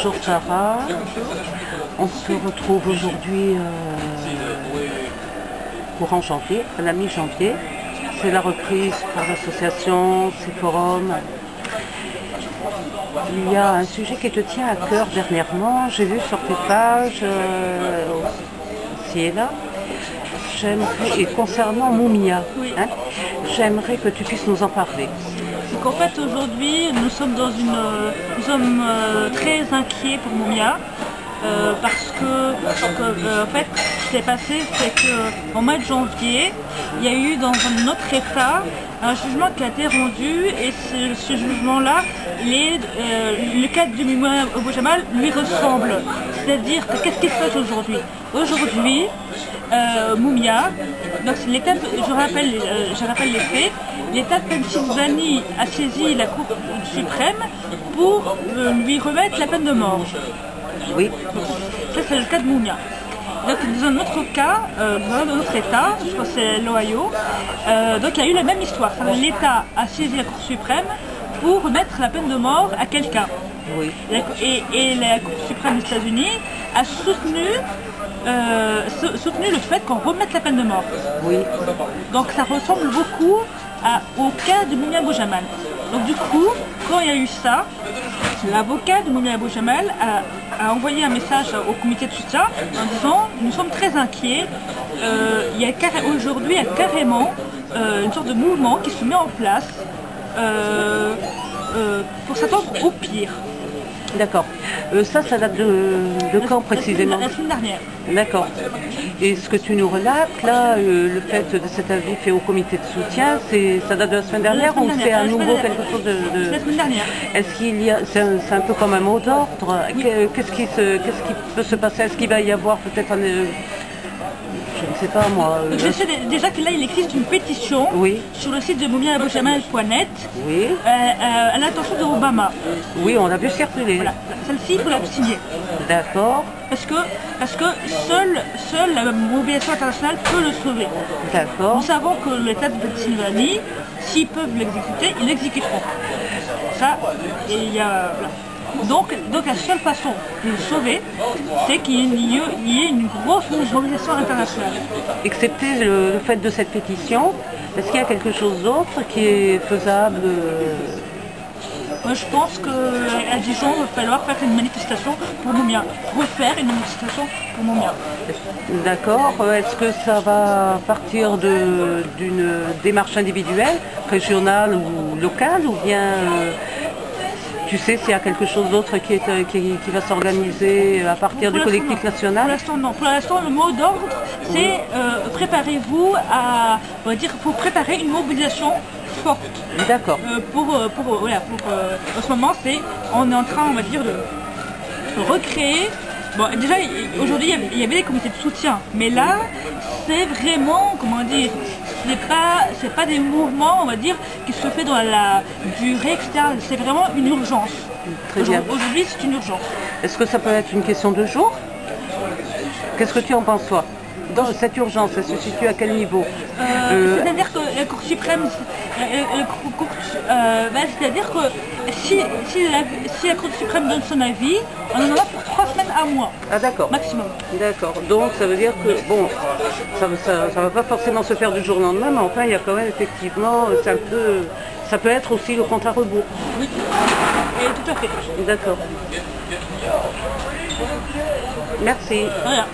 Bonjour Sarah, on se retrouve aujourd'hui courant janvier, à la mi-janvier. C'est la reprise par l'association Seforum. Il y a un sujet qui te tient à cœur dernièrement, j'ai vu sur tes pages, ci et là. Et concernant Moumia, oui. J'aimerais que tu puisses nous en parler. C'est qu'en fait aujourd'hui nous sommes très inquiets pour Moumia parce que en fait ce qui s'est passé c'est qu'en mois de janvier il y a eu dans un autre état un jugement qui a été rendu et ce jugement-là, le cas de Moumia Abou Jamal lui ressemble. C'est-à-dire que qu'est-ce qui se passe aujourd'hui? Aujourd'hui, Moumia, donc je rappelle les faits, l'État de Pennsylvanie a saisi la Cour suprême pour lui remettre la peine de mort. Oui. Ça c'est le cas de Moumia. Donc dans un autre cas, dans un autre État, je crois que c'est l'Ohio, donc il y a eu la même histoire. L'État a saisi la Cour suprême pour remettre la peine de mort à quelqu'un. Oui. Et la Cour suprême des États-Unis a soutenu le fait qu'on remette la peine de mort. Oui. Donc ça ressemble beaucoup au cas de Moumia Abou Jamal. Donc du coup, quand il y a eu ça, l'avocat de Moumia Abou Jamal a envoyé un message au comité de soutien en disant « Nous sommes très inquiets, aujourd'hui il y a carrément une sorte de mouvement qui se met en place pour s'attendre au pire. » D'accord. Ça date de quand précisément? La semaine dernière. D'accord. Et ce que tu nous relates, là, le fait de cet avis fait au comité de soutien, ça date de la semaine dernière ou c'est à nouveau quelque chose de... La semaine dernière. Est-ce qu'il y a... C'est un peu comme un mot d'ordre. Oui. Qu'est-ce qui peut se passer? Est-ce qu'il va y avoir peut-être un... Je ne sais pas moi. Je sais déjà que là il existe une pétition sur le site de moumiaaboujamal.net à l'intention de Obama. Oui, on l'a vu circuler. Voilà. Celle-ci, il faut la signer. D'accord. Parce que seule la mobilisation internationale peut le sauver. D'accord. Nous savons que l'État de Pennsylvanie, s'ils peuvent l'exécuter, ils l'exécuteront. Ça, et il y a... Voilà. Donc la seule façon de le sauver, c'est qu'il y ait une grosse mobilisation internationale. Excepté le fait de cette pétition, est-ce qu'il y a quelque chose d'autre qui est faisable? Moi je pense qu'à Dijon, il va falloir faire une manifestation pour Moumia. Refaire une manifestation pour Moumia. D'accord. Est-ce que ça va partir d'une démarche individuelle, régionale ou locale, ou bien... Tu sais s'il y a quelque chose d'autre qui va s'organiser à partir du collectif national? Pour l'instant, non. Pour l'instant, le mot d'ordre, c'est préparez-vous à... On va dire qu'il faut préparer une mobilisation forte. D'accord. En ce moment, on est en train, on va dire, de recréer... Bon, déjà, aujourd'hui, il y avait des comités de soutien. Mais là, c'est vraiment, comment dire... C'est pas des mouvements, on va dire, qui se fait dans la durée, etc. C'est vraiment une urgence. Très bien. Aujourd'hui, c'est une urgence. Est-ce que ça peut être une question de jour? Qu'est-ce que tu en penses, toi? Dans cette urgence, elle se situe à quel niveau? C'est-à-dire que la Cour suprême, c'est-à-dire que si la Cour suprême donne son avis, on en a pour 3 semaines à mois. Ah d'accord. Maximum. D'accord. Donc ça veut dire que, bon, ça va pas forcément se faire du jour au lendemain, mais enfin il y a quand même effectivement, ça peut être aussi le compte à rebours. Oui, et tout à fait. D'accord. Merci. Voilà.